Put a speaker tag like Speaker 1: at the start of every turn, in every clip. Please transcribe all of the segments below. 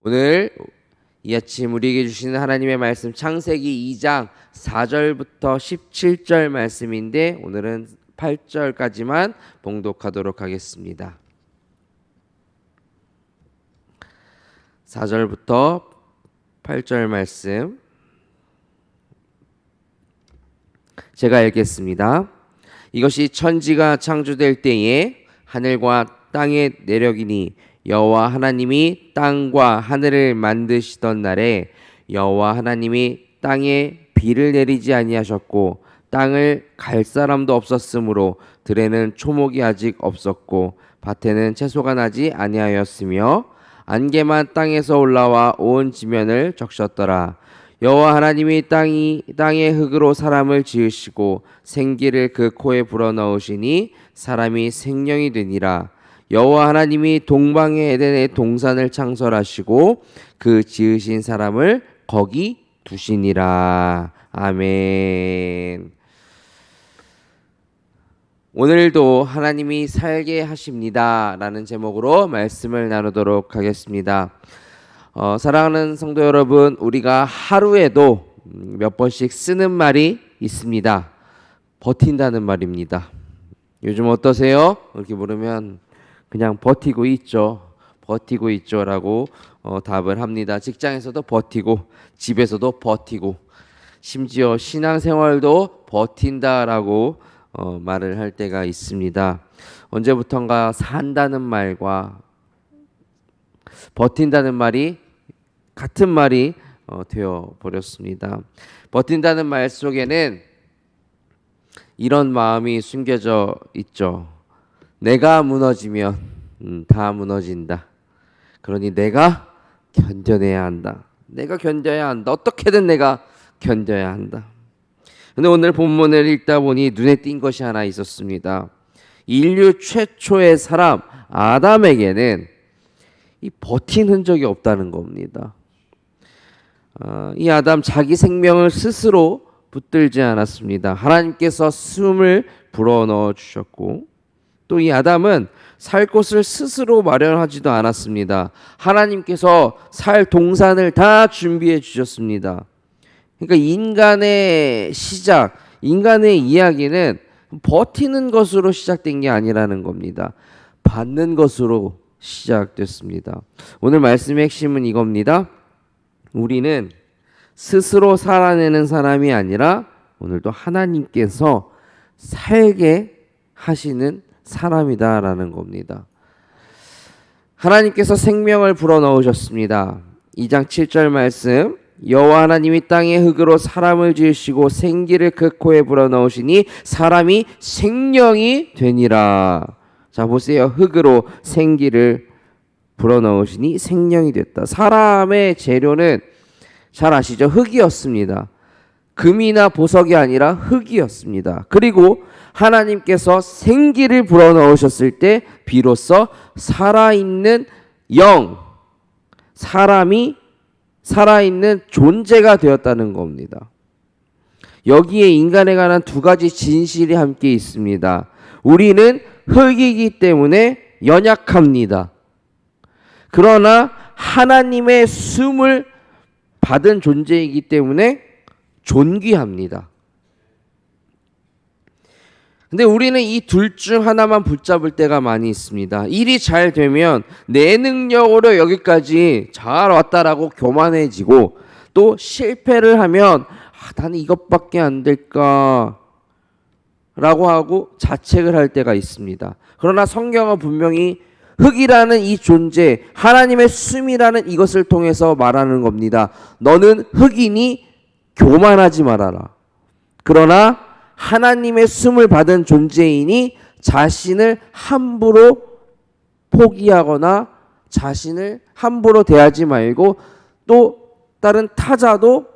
Speaker 1: 오늘 이 아침 우리에게 주시는 하나님의 말씀 창세기 2장 4절부터 17절 말씀인데 오늘은 8절까지만 봉독하도록 하겠습니다. 4절부터 8절 말씀 제가 읽겠습니다. 이것이 천지가 창조될 때에 하늘과 땅의 내력이니 여호와 하나님이 땅과 하늘을 만드시던 날에 여호와 하나님이 땅에 비를 내리지 아니하셨고 땅을 갈 사람도 없었으므로 들에는 초목이 아직 없었고 밭에는 채소가 나지 아니하였으며 안개만 땅에서 올라와 온 지면을 적셨더라. 여호와 하나님이 땅의 흙으로 사람을 지으시고 생기를 그 코에 불어넣으시니 사람이 생명이 되니라. 여호와 하나님이 동방의 에덴의 동산을 창설하시고 그 지으신 사람을 거기 두시니라. 아멘. 오늘도 하나님이 살게 하십니다 라는 제목으로 말씀을 나누도록 하겠습니다. 사랑하는 성도 여러분, 우리가 하루에도 몇 번씩 쓰는 말이 있습니다. 버틴다는 말입니다. 요즘 어떠세요? 이렇게 물으면 그냥 버티고 있죠. 버티고 있죠 라고 답을 합니다. 직장에서도 버티고 집에서도 버티고 심지어 신앙생활도 버틴다라고 말을 할 때가 있습니다. 언제부턴가 산다는 말과 버틴다는 말이 같은 말이 되어 버렸습니다. 버틴다는 말 속에는 이런 마음이 숨겨져 있죠. 내가 무너지면 다 무너진다. 그러니 내가 견뎌내야 한다. 내가 견뎌야 한다. 어떻게든 내가 견뎌야 한다. 근데 오늘 본문을 읽다 보니 눈에 띈 것이 하나 있었습니다. 인류 최초의 사람 아담에게는 이 버틴 흔적이 없다는 겁니다. 이 아담 자기 생명을 스스로 붙들지 않았습니다. 하나님께서 숨을 불어넣어 주셨고 또 이 아담은 살 곳을 스스로 마련하지도 않았습니다. 하나님께서 살 동산을 다 준비해 주셨습니다. 그러니까 인간의 시작, 인간의 이야기는 버티는 것으로 시작된 게 아니라는 겁니다. 받는 것으로 시작됐습니다. 오늘 말씀의 핵심은 이겁니다. 우리는 스스로 살아내는 사람이 아니라 오늘도 하나님께서 살게 하시는 사람이다라는 겁니다. 하나님께서 생명을 불어넣으셨습니다. 2장 7절 말씀 여호와 하나님이 땅의 흙으로 사람을 지으시고 생기를 그 코에 불어넣으시니 사람이 생명이 되니라. 자 보세요. 흙으로 생기를 불어넣으시니 생명이 됐다. 사람의 재료는 잘 아시죠? 흙이었습니다. 금이나 보석이 아니라 흙이었습니다. 그리고 하나님께서 생기를 불어넣으셨을 때 비로소 살아있는 영, 사람이 살아있는 존재가 되었다는 겁니다. 여기에 인간에 관한 두 가지 진실이 함께 있습니다. 우리는 흙이기 때문에 연약합니다. 그러나 하나님의 숨을 받은 존재이기 때문에 존귀합니다. 근데 우리는 이 둘 중 하나만 붙잡을 때가 많이 있습니다. 일이 잘 되면 내 능력으로 여기까지 잘 왔다라고 교만해지고 또 실패를 하면 나는 이것밖에 안 될까 라고 하고 자책을 할 때가 있습니다. 그러나 성경은 분명히 흙이라는 이 존재, 하나님의 숨이라는 이것을 통해서 말하는 겁니다. 너는 흙이니 교만하지 말아라. 그러나 하나님의 숨을 받은 존재이니 자신을 함부로 포기하거나 자신을 함부로 대하지 말고 또 다른 타자도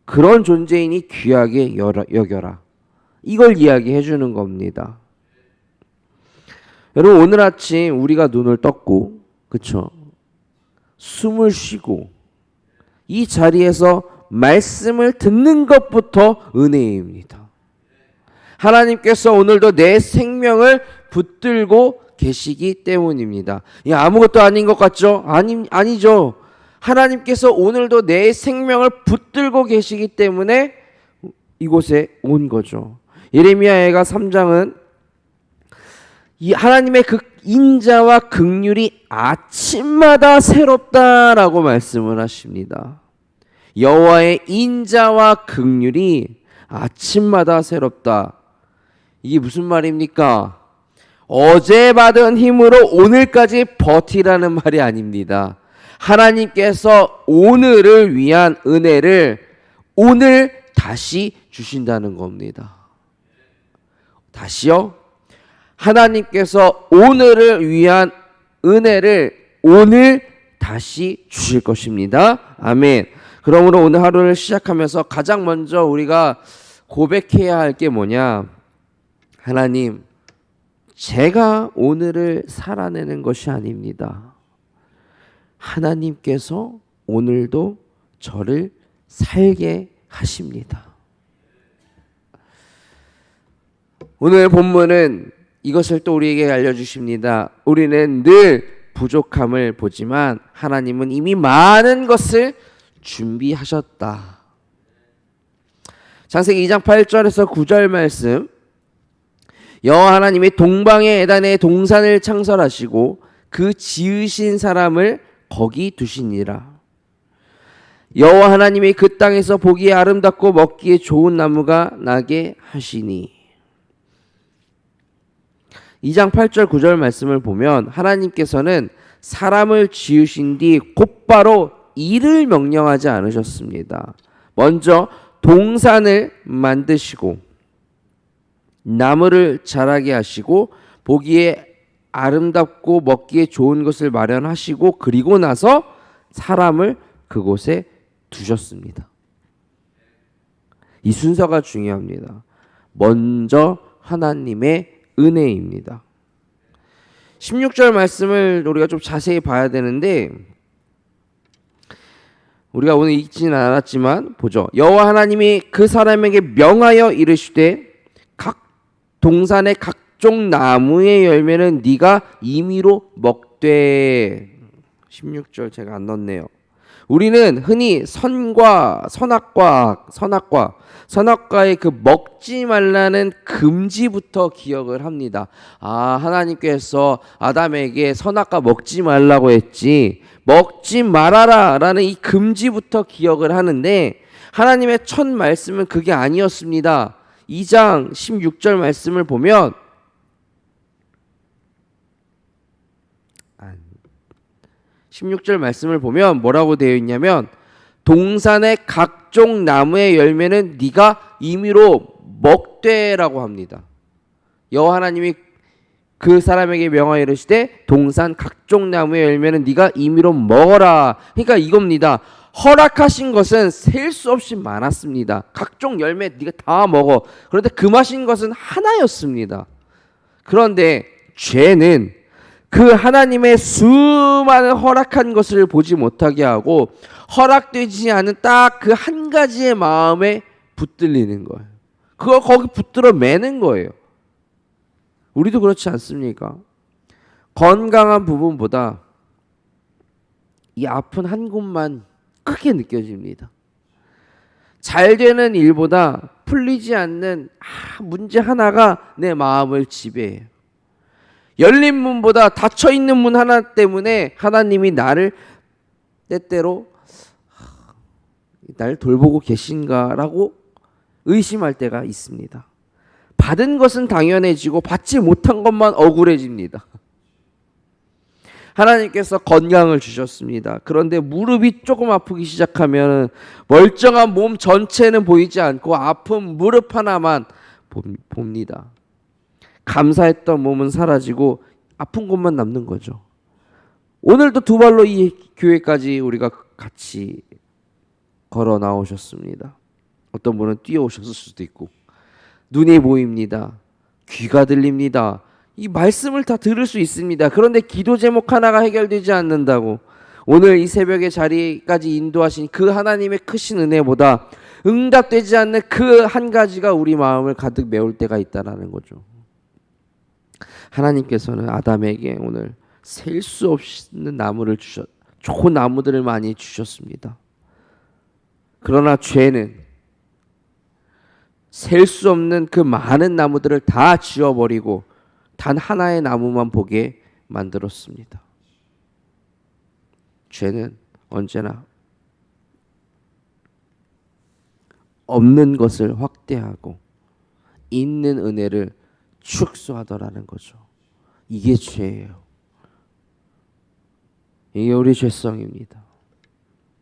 Speaker 1: 그런 존재이니 귀하게 여겨라. 이걸 이야기해 주는 겁니다. 여러분 오늘 아침 우리가 눈을 떴고 그쵸? 숨을 쉬고 이 자리에서 말씀을 듣는 것부터 은혜입니다. 하나님께서 오늘도 내 생명을 붙들고 계시기 때문입니다. 아무것도 아닌 것 같죠? 아니죠. 하나님께서 오늘도 내 생명을 붙들고 계시기 때문에 이곳에 온 거죠. 예레미야가 3장은 이 하나님의 그 인자와 긍휼이 아침마다 새롭다라고 말씀을 하십니다. 여호와의 인자와 긍휼이 아침마다 새롭다. 이게 무슨 말입니까? 어제 받은 힘으로 오늘까지 버티라는 말이 아닙니다. 하나님께서 오늘을 위한 은혜를 오늘 다시 주신다는 겁니다. 다시요? 하나님께서 오늘을 위한 은혜를 오늘 다시 주실 것입니다. 아멘. 그러므로 오늘 하루를 시작하면서 가장 먼저 우리가 고백해야 할 게 뭐냐? 하나님, 제가 오늘을 살아내는 것이 아닙니다. 하나님께서 오늘도 저를 살게 하십니다. 오늘 본문은 이것을 또 우리에게 알려주십니다. 우리는 늘 부족함을 보지만 하나님은 이미 많은 것을 준비하셨다. 창세기 2장 8절에서 9절 말씀, 여호와 하나님이 동방의 에단에 동산을 창설하시고 그 지으신 사람을 거기 두시니라. 여호와 하나님이 그 땅에서 보기에 아름답고 먹기에 좋은 나무가 나게 하시니. 2장 8절 9절 말씀을 보면 하나님께서는 사람을 지으신 뒤 곧바로 일을 명령하지 않으셨습니다. 먼저 동산을 만드시고 나무를 자라게 하시고 보기에 아름답고 먹기에 좋은 것을 마련하시고 그리고 나서 사람을 그곳에 두셨습니다. 이 순서가 중요합니다. 먼저 하나님의 은혜입니다. 16절 말씀을 우리가 좀 자세히 봐야 되는데 우리가 오늘 읽지는 않았지만 보죠. 여호와 하나님이 그 사람에게 명하여 이르시되 각 동산의 각종 나무의 열매는 네가 임의로 먹되. 16절 제가 안 넣었네요. 우리는 흔히 선악과의 그 먹지 말라는 금지부터 기억을 합니다. 아, 하나님께서 아담에게 선악과 먹지 말라고 했지, 먹지 말아라 라는 이 금지부터 기억을 하는데 하나님의 첫 말씀은 그게 아니었습니다. 2장 16절 말씀을 보면 16절 말씀을 보면 뭐라고 되어 있냐면 동산의 각종 나무의 열매는 네가 임의로 먹되라고 합니다. 여호와 하나님이 그 사람에게 명하여 이르시되 동산 각종 나무의 열매는 네가 임의로 먹어라. 그러니까 이겁니다. 허락하신 것은 셀 수 없이 많았습니다. 각종 열매 네가 다 먹어. 그런데 금하신 것은 하나였습니다. 그런데 죄는 그 하나님의 수많은 허락한 것을 보지 못하게 하고 허락되지 않은 딱 그 한 가지의 마음에 붙들리는 거예요. 그걸 거기 붙들어 매는 거예요. 우리도 그렇지 않습니까? 건강한 부분보다 이 아픈 한 곳만 크게 느껴집니다. 잘 되는 일보다 풀리지 않는 문제 하나가 내 마음을 지배해요. 열린 문보다 닫혀있는 문 하나 때문에 하나님이 나를 때때로 날 돌보고 계신가라고 의심할 때가 있습니다. 받은 것은 당연해지고 받지 못한 것만 억울해집니다. 하나님께서 건강을 주셨습니다. 그런데 무릎이 조금 아프기 시작하면 멀쩡한 몸 전체는 보이지 않고 아픈 무릎 하나만 봅니다. 감사했던 몸은 사라지고 아픈 곳만 남는 거죠. 오늘도 두 발로 이 교회까지 우리가 같이 걸어 나오셨습니다. 어떤 분은 뛰어오셨을 수도 있고 눈이 보입니다. 귀가 들립니다. 이 말씀을 다 들을 수 있습니다. 그런데 기도 제목 하나가 해결되지 않는다고 오늘 이 새벽의 자리까지 인도하신 그 하나님의 크신 은혜보다 응답되지 않는 그 한 가지가 우리 마음을 가득 메울 때가 있다라는 거죠. 하나님께서는 아담에게 오늘 셀 수 없는 나무를 좋은 나무들을 많이 주셨습니다. 그러나 죄는 셀 수 없는 그 많은 나무들을 다 지워버리고 단 하나의 나무만 보게 만들었습니다. 죄는 언제나 없는 것을 확대하고 있는 은혜를 축소하더라는 거죠. 이게 죄예요. 이게 우리 죄성입니다.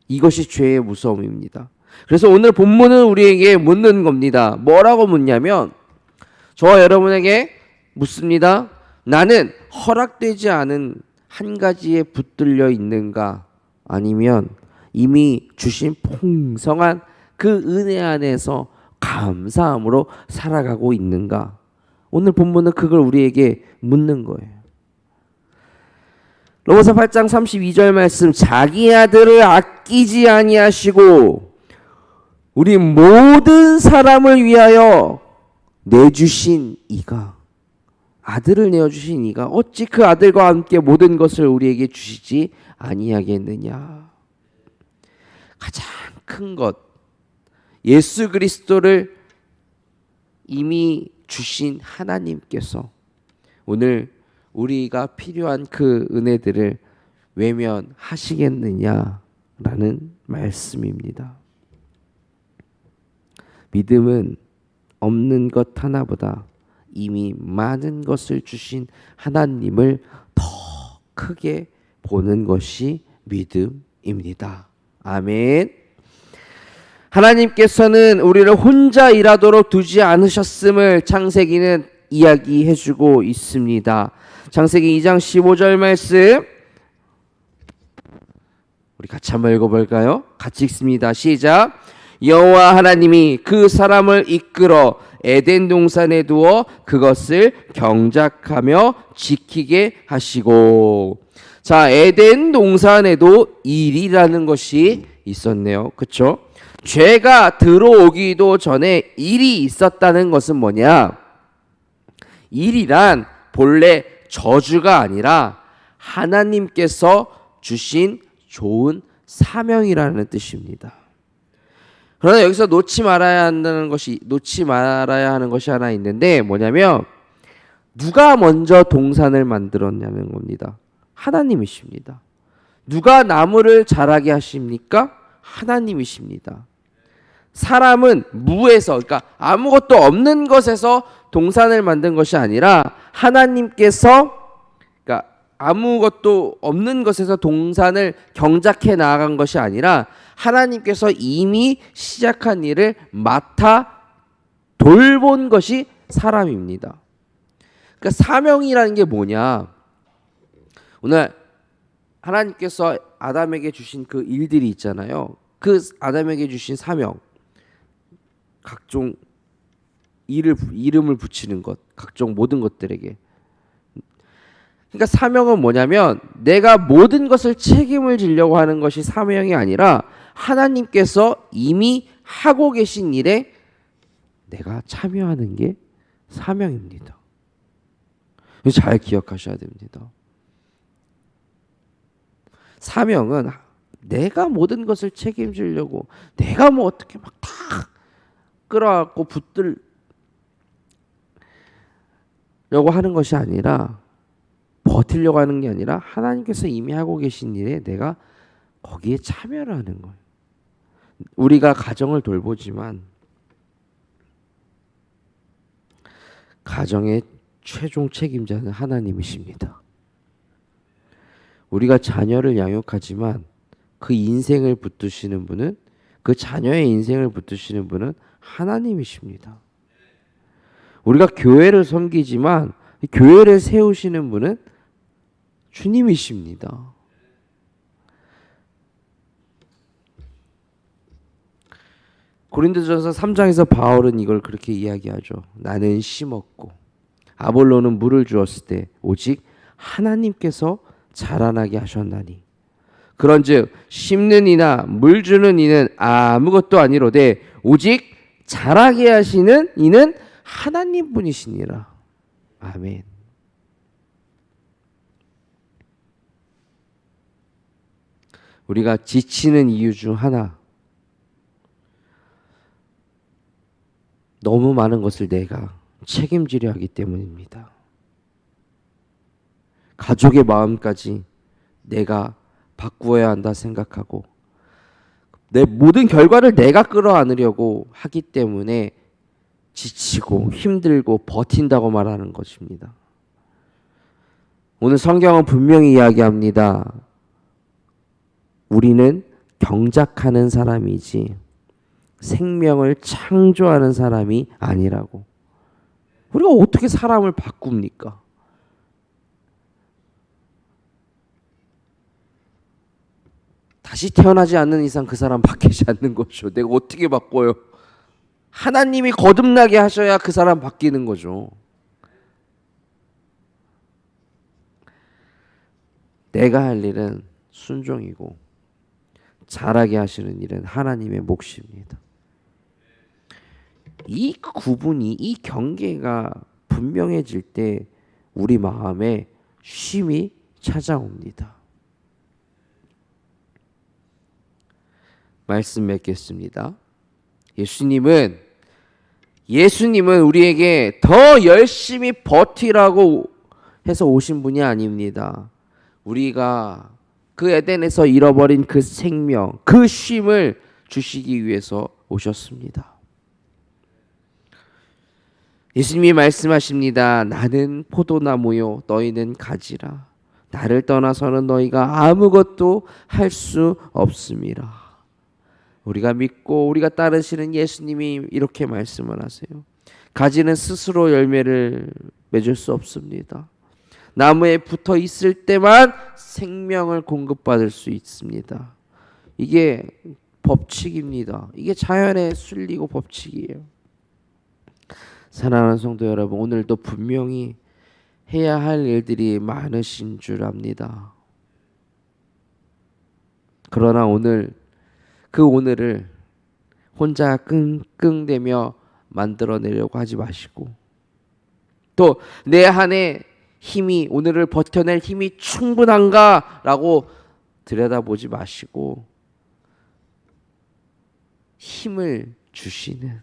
Speaker 1: 이것이 죄의 무서움입니다. 그래서 오늘 본문은 우리에게 묻는 겁니다. 뭐라고 묻냐면 저와 여러분에게 묻습니다. 나는 허락되지 않은 한 가지에 붙들려 있는가? 아니면 이미 주신 풍성한 그 은혜 안에서 감사함으로 살아가고 있는가? 오늘 본문은 그걸 우리에게 묻는 거예요. 로마서 8장 32절 말씀, 자기 아들을 아끼지 아니하시고 우리 모든 사람을 위하여 내주신 이가, 아들을 내어주신 이가 어찌 그 아들과 함께 모든 것을 우리에게 주시지 아니하겠느냐. 가장 큰 것, 예수 그리스도를 이미 주신 하나님께서 오늘 우리가 필요한 그 은혜들을 외면하시겠느냐라는 말씀입니다. 믿음은 없는 것 하나보다 이미 많은 것을 주신 하나님을 더 크게 보는 것이 믿음입니다. 아멘. 하나님께서는 우리를 혼자 일하도록 두지 않으셨음을 창세기는 이야기해주고 있습니다. 창세기 2장 15절 말씀 우리 같이 한번 읽어볼까요? 같이 읽습니다. 시작. 여호와 하나님이 그 사람을 이끌어 에덴 동산에 두어 그것을 경작하며 지키게 하시고. 자, 에덴 동산에도 일이라는 것이 있었네요. 그렇죠? 죄가 들어오기도 전에 일이 있었다는 것은 뭐냐? 일이란 본래 저주가 아니라 하나님께서 주신 좋은 사명이라는 뜻입니다. 그러나 여기서 놓지 말아야 하는 것이 하나 있는데 뭐냐면 누가 먼저 동산을 만들었냐는 겁니다. 하나님이십니다. 누가 나무를 자라게 하십니까? 하나님이십니다. 사람은 무에서, 그러니까 아무것도 없는 것에서 동산을 만든 것이 아니라 하나님께서, 그러니까 아무것도 없는 것에서 동산을 경작해 나아간 것이 아니라 하나님께서 이미 시작한 일을 맡아 돌본 것이 사람입니다. 그러니까 사명이라는 게 뭐냐? 오늘 하나님께서 아담에게 주신 그 일들이 있잖아요. 그 아담에게 주신 사명, 각종 이름을 붙이는 것, 각종 모든 것들에게. 그러니까 사명은 뭐냐면 내가 모든 것을 책임을 지려고 하는 것이 사명이 아니라 하나님께서 이미 하고 계신 일에 내가 참여하는 게 사명입니다. 잘 기억하셔야 됩니다. 사명은 내가 모든 것을 책임지려고 내가 뭐 어떻게 막 다 끌어갖고 붙들려고 하는 것이 아니라 버티려고 하는 게 아니라 하나님께서 이미 하고 계신 일에 내가 거기에 참여를 하는 거예요. 우리가 가정을 돌보지만 가정의 최종 책임자는 하나님이십니다. 우리가 자녀를 양육하지만 그 인생을 붙드시는 분은, 그 자녀의 인생을 붙드시는 분은 하나님이십니다. 우리가 교회를 섬기지만 교회를 세우시는 분은 주님이십니다. 고린도전서 3장에서 바울은 이걸 그렇게 이야기하죠. 나는 심었고 아볼로는 물을 주었을 때 오직 하나님께서 자라나게 하셨나니 그런즉 심는 이나 물 주는 이는 아무것도 아니로되 오직 자라게 하시는 이는 하나님뿐이시니라. 아멘. 우리가 지치는 이유 중 하나, 너무 많은 것을 내가 책임지려 하기 때문입니다. 가족의 마음까지 내가 바꾸어야 한다 생각하고 내 모든 결과를 내가 끌어안으려고 하기 때문에 지치고 힘들고 버틴다고 말하는 것입니다. 오늘 성경은 분명히 이야기합니다. 우리는 경작하는 사람이지 생명을 창조하는 사람이 아니라고. 우리가 어떻게 사람을 바꿉니까? 다시 태어나지 않는 이상 그 사람 바뀌지 않는 거죠. 내가 어떻게 바꿔요? 하나님이 거듭나게 하셔야 그 사람 바뀌는 거죠. 내가 할 일은 순종이고 잘하게 하시는 일은 하나님의 몫입니다. 이 구분이, 이 경계가 분명해질 때 우리 마음에 쉼이 찾아옵니다. 말씀 맺겠습니다. 예수님은 우리에게 더 열심히 버티라고 해서 오신 분이 아닙니다. 우리가 그 에덴에서 잃어버린 그 생명, 그 쉼을 주시기 위해서 오셨습니다. 예수님이 말씀하십니다. 나는 포도나무요 너희는 가지라. 나를 떠나서는 너희가 아무것도 할 수 없습니다. 우리가 믿고 우리가 따르시는 예수님이 이렇게 말씀을 하세요. 가지는 스스로 열매를 맺을 수 없습니다. 나무에 붙어 있을 때만 생명을 공급받을 수 있습니다. 이게 법칙입니다. 이게 자연의 순리고 법칙이에요. 사랑하는 성도 여러분, 오늘도 분명히 해야 할 일들이 많으신 줄 압니다. 그러나 오늘을 혼자 끙끙대며 만들어내려고 하지 마시고, 또 내 안에 힘이, 오늘을 버텨낼 힘이 충분한가라고 들여다보지 마시고 힘을 주시는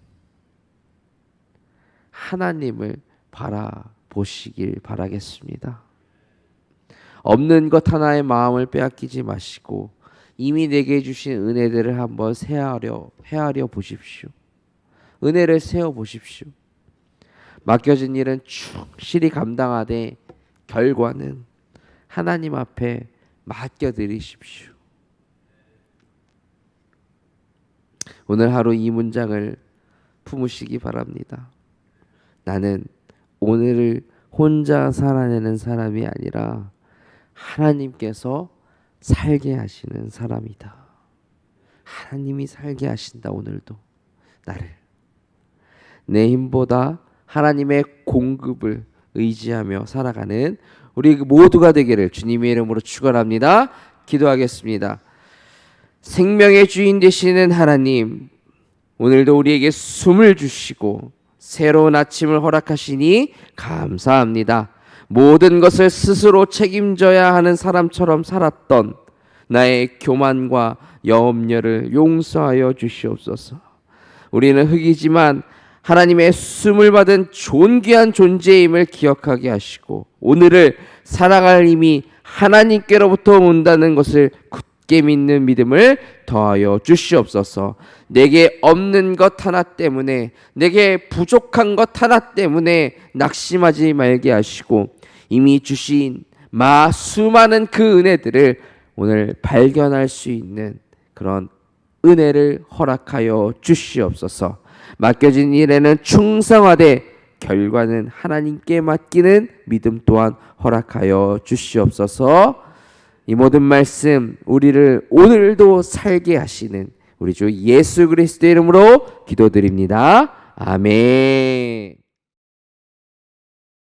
Speaker 1: 하나님을 바라보시길 바라겠습니다. 없는 것 하나의 마음을 빼앗기지 마시고 이미 내게 주신 은혜들을 한번 헤아려 보십시오. 은혜를 세워 보십시오. 맡겨진 일은 충실히 감당하되 결과는 하나님 앞에 맡겨드리십시오. 오늘 하루 이 문장을 품으시기 바랍니다. 나는 오늘을 혼자 살아내는 사람이 아니라 하나님께서 살게 하시는 사람이다. 하나님이 살게 하신다. 오늘도 나를 내 힘보다 하나님의 공급을 의지하며 살아가는 우리 모두가 되기를 주님의 이름으로 축원합니다. 기도하겠습니다. 생명의 주인 되시는 하나님, 오늘도 우리에게 숨을 주시고 새로운 아침을 허락하시니 감사합니다. 모든 것을 스스로 책임져야 하는 사람처럼 살았던 나의 교만과 염려를 용서하여 주시옵소서. 우리는 흙이지만 하나님의 숨을 받은 존귀한 존재임을 기억하게 하시고 오늘을 살아갈 힘이 하나님께로부터 온다는 것을 굳게 믿는 믿음을 더하여 주시옵소서. 내게 없는 것 하나 때문에, 내게 부족한 것 하나 때문에 낙심하지 말게 하시고 이미 주신 수많은 그 은혜들을 오늘 발견할 수 있는 그런 은혜를 허락하여 주시옵소서. 맡겨진 일에는 충성하되 결과는 하나님께 맡기는 믿음 또한 허락하여 주시옵소서. 이 모든 말씀 우리를 오늘도 살게 하시는 우리 주 예수 그리스도의 이름으로 기도드립니다. 아멘.